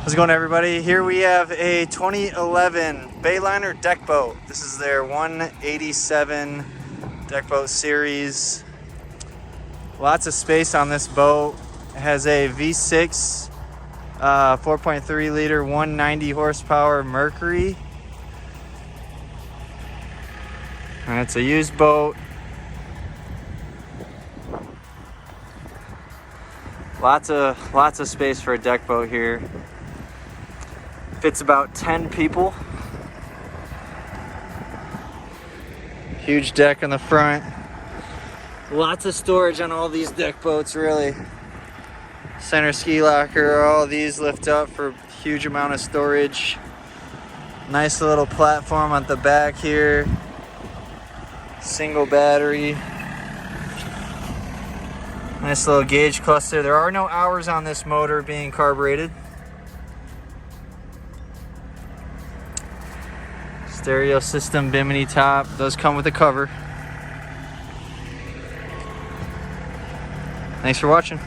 How's it going, everybody? Here we have a 2011 Bayliner deck boat. This is their 187 deck boat series. Lots of space on this boat. It has a V6 4.3 liter 190 horsepower Mercury. And it's a used boat. Lots of space for a deck boat here. Fits about 10 people. Huge deck in the front. Lots of storage on all these deck boats, really. Center ski locker, all these lift up for a huge amount of storage. Nice little platform at the back here. Single battery. Nice little gauge cluster. There are no hours on this motor being carbureted. Stereo system, bimini top, does come with a cover. Thanks for watching.